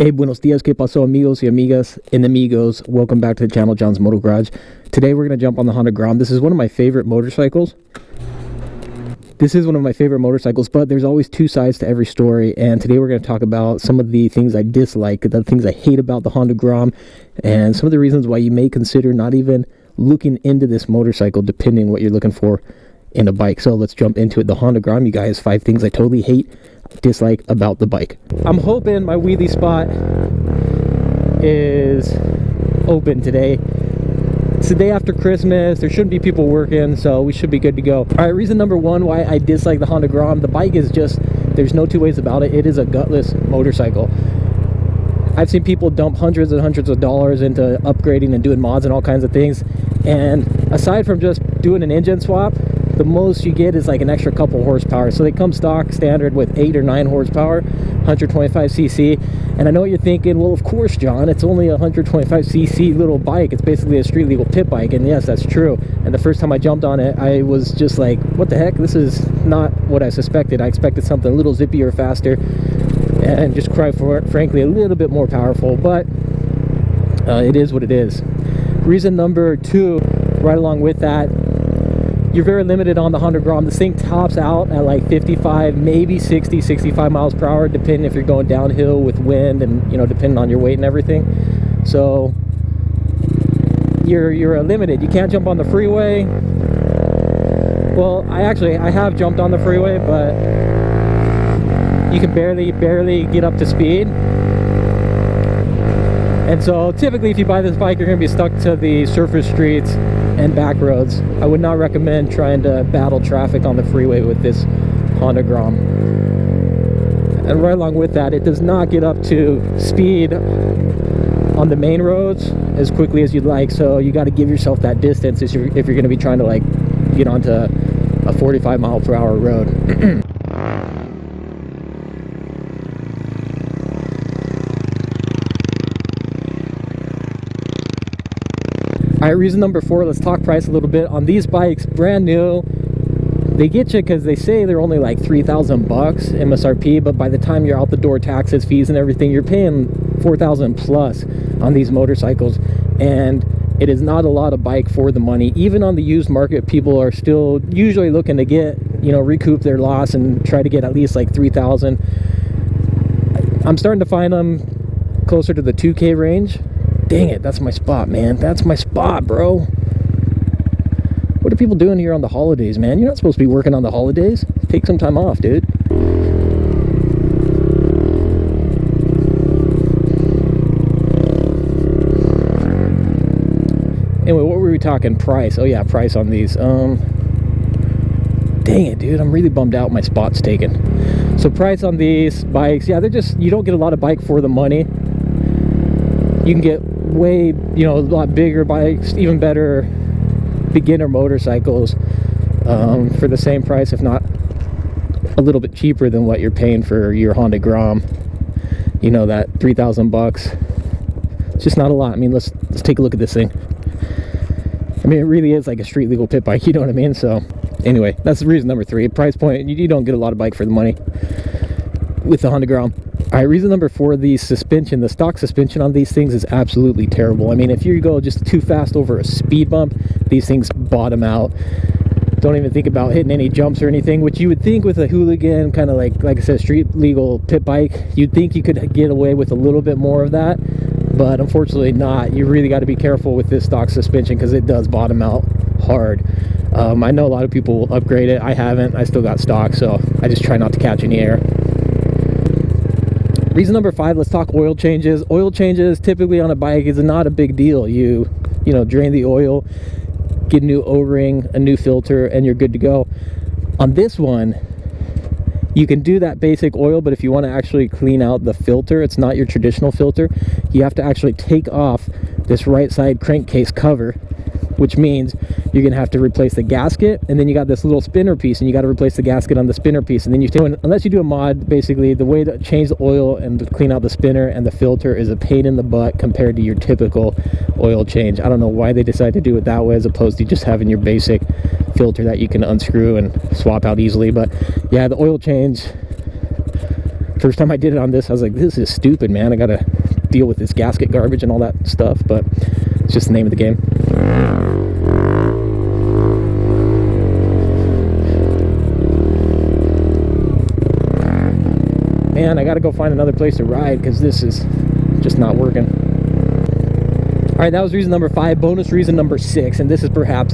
Hey, buenos dias, que paso, amigos y amigas, enemigos. Welcome back to the channel, John's Moto Garage. Today we're going to jump on the Honda Grom. This is one of my favorite motorcycles. But there's always two sides to every story, and today we're going to talk about some of the things I dislike, the things I hate about the Honda Grom, and some of the reasons why you may consider not even looking into this motorcycle, depending what you're looking for in a bike. So let's jump into it. The Honda Grom, you guys, 5 things I totally hate, dislike about the bike. I'm hoping my wheelie spot is open today. It's the day after Christmas. There shouldn't be people working, so we should be good to go. All right, reason number one why I dislike the Honda Grom. The bike is just, there's no two ways about it. It is a gutless motorcycle. I've seen people dump hundreds and hundreds of dollars into upgrading and doing mods and all kinds of things, and aside from just doing an engine swap, the most you get is like an extra couple horsepower. So they come stock standard with 8 or 9 horsepower, 125cc. And I know what you're thinking, well, of course, John, it's only a 125cc little bike. It's basically a street legal pit bike. And yes, that's true. And the first time I jumped on it, I was just like, what the heck? This is not what I suspected. I expected something a little zippier, faster, and just frankly, a little bit more powerful. But it is what it is. Reason number 2, right along with that, you're very limited on the Honda Grom. This thing tops out at like 55, maybe 60, 65 miles per hour, depending if you're going downhill with wind and, you know, depending on your weight and everything. So you're limited. You can't jump on the freeway. Well, I have jumped on the freeway, but you can barely get up to speed. And so typically if you buy this bike, you're going to be stuck to the surface streets and back roads. I would not recommend trying to battle traffic on the freeway with this Honda Grom. And right along with that, it does not get up to speed on the main roads as quickly as you'd like, so you got to give yourself that distance if you're going to be trying to like get onto a 45 mile per hour road. All right, reason number 4, let's talk price a little bit. On these bikes, brand new, they get you because they say they're only like 3,000 bucks MSRP, but by the time you're out the door, taxes, fees, and everything, you're paying 4,000 plus on these motorcycles, and it is not a lot of bike for the money. Even on the used market, people are still usually looking to get, you know, recoup their loss and try to get at least like 3,000. I'm starting to find them closer to the 2K range. Dang it, that's my spot, man. That's my spot, bro. What are people doing here on the holidays, man? You're not supposed to be working on the holidays. Take some time off, dude. Anyway, what were we talking? Price. Oh yeah, price on these. Dang it, dude. I'm really bummed out my spot's taken. So price on these bikes, yeah, they're just, you don't get a lot of bike for the money. You can get way, you know, a lot bigger bikes, even better beginner motorcycles for the same price, if not a little bit cheaper than what you're paying for your Honda Grom. You know, that 3,000 bucks. It's just not a lot. I mean, let's take a look at this thing. I mean, it really is like a street legal pit bike, you know what I mean? So anyway, that's the reason number 3. Price point, you don't get a lot of bike for the money with the Honda Grom. All right, reason number 4, the suspension. The stock suspension on these things is absolutely terrible. I mean, if you go just too fast over a speed bump, these things bottom out. Don't even think about hitting any jumps or anything, which you would think with a hooligan, kind of like I said, street legal pit bike, you'd think you could get away with a little bit more of that, but unfortunately not. You really got to be careful with this stock suspension because it does bottom out hard. I know a lot of people will upgrade it. I haven't. I still got stock, so I just try not to catch any air. Reason number 5, let's talk oil changes. Oil changes typically on a bike is not a big deal. You know, drain the oil, get a new O-ring, a new filter, and you're good to go. On this one, you can do that basic oil, but if you want to actually clean out the filter, it's not your traditional filter. You have to actually take off this right side crankcase cover, which means you're gonna have to replace the gasket, and then you got this little spinner piece, and you got to replace the gasket on the spinner piece, and then unless you do a mod, basically the way to change the oil and to clean out the spinner and the filter is a pain in the butt compared to your typical oil change. I don't know why they decided to do it that way as opposed to just having your basic filter that you can unscrew and swap out easily. But yeah, the oil change First time I did it on this, I was like, this is stupid, man. I gotta deal with this gasket garbage and all that stuff, but it's just the name of the game. Man, I gotta go find another place to ride because this is just not working. All right, that was reason number 5. Bonus reason number 6, and this is perhaps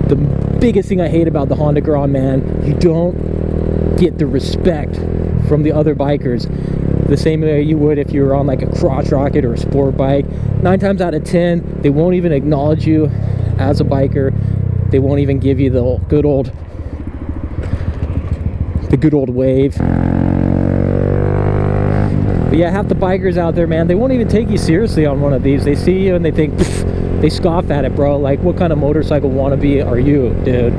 the biggest thing I hate about the Honda Grom, man. You don't get the respect from the other bikers the same way you would if you were on like a crotch rocket or a sport bike. 9 times out of 10, they won't even acknowledge you as a biker. They won't even give you the good old wave. But yeah, half the bikers out there, man, they won't even take you seriously on one of these. They see you and they think, they scoff at it, bro. Like, what kind of motorcycle wannabe are you, dude?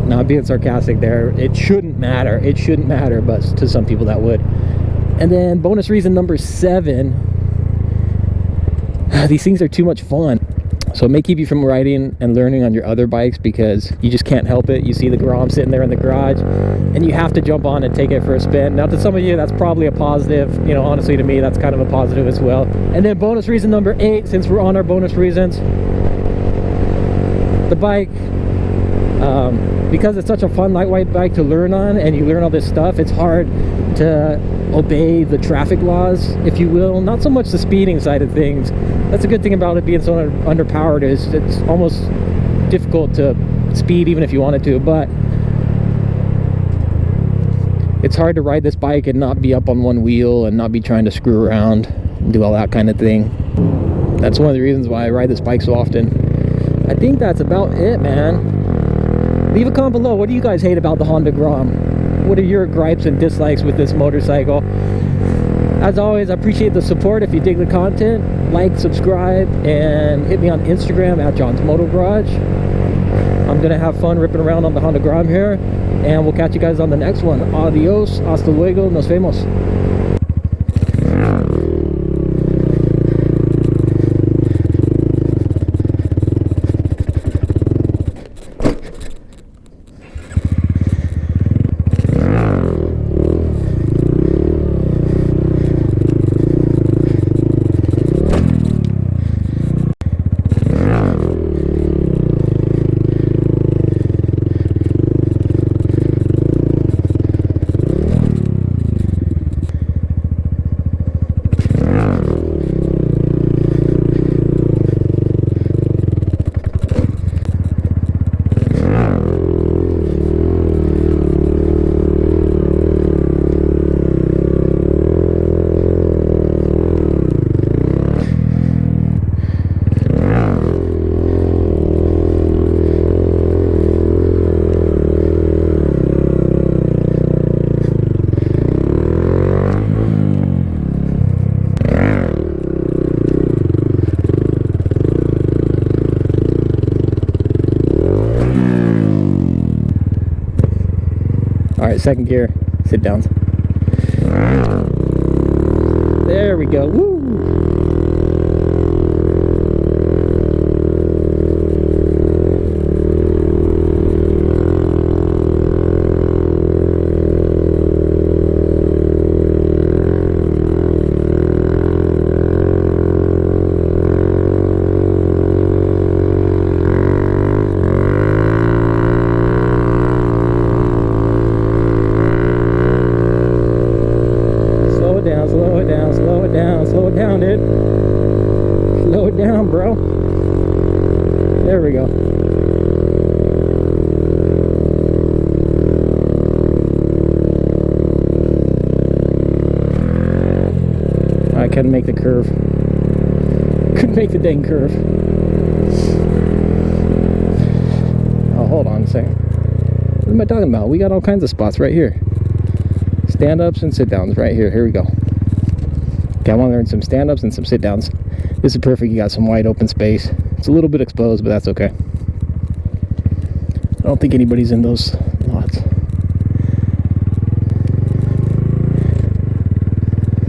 Not being sarcastic there. It shouldn't matter. It shouldn't matter, but to some people that would. And then bonus reason number 7, these things are too much fun. So it may keep you from riding and learning on your other bikes because you just can't help it. You see the Grom sitting there in the garage and you have to jump on and take it for a spin. Now, to some of you, that's probably a positive. You know, honestly, to me, that's kind of a positive as well. And then bonus reason number 8, since we're on our bonus reasons, the bike, because it's such a fun lightweight bike to learn on and you learn all this stuff, it's hard to obey the traffic laws, if you will. Not so much the speeding side of things. That's a good thing about it being so underpowered, is it's almost difficult to speed even if you wanted to, but it's hard to ride this bike and not be up on one wheel and not be trying to screw around and do all that kind of thing. That's one of the reasons why I ride this bike so often. I think that's about it, man. Leave a comment below. What do you guys hate about the Honda Grom? What are your gripes and dislikes with this motorcycle? As always, I appreciate the support. If you dig the content, like, subscribe, and hit me on Instagram at John's Moto Garage. I'm gonna have fun ripping around on the Honda Grom here, and we'll catch you guys on the next one. Adios, hasta luego, nos vemos. Alright, second gear, sit downs. There we go. Woo! Slow it down, dude. Slow it down, bro. There we go. I couldn't make the curve. Couldn't make the dang curve. Oh, hold on a second. What am I talking about? We got all kinds of spots right here. Stand-ups and sit-downs right here. Here we go. Okay, I want to learn some stand-ups and some sit-downs. This is perfect. You got some wide open space. It's a little bit exposed, but that's okay. I don't think anybody's in those lots.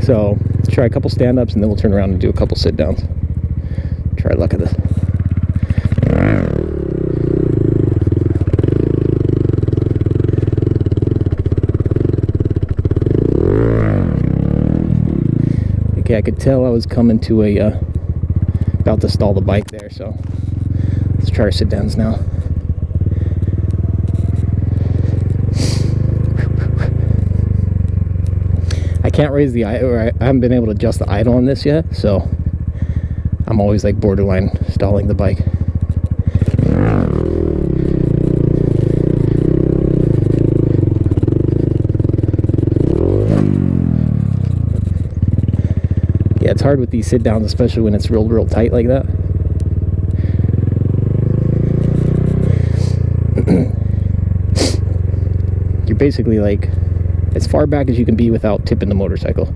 So let's try a couple stand-ups and then we'll turn around and do a couple sit-downs. Try luck at this. Okay, I could tell I was coming to a about to stall the bike there, so let's try our sit downs now. I can't raise the idle, or I haven't been able to adjust the idle on this yet, so I'm always like borderline stalling the bike. Yeah, it's hard with these sit downs, especially when it's real tight like that. You're basically like as far back as you can be without tipping the motorcycle.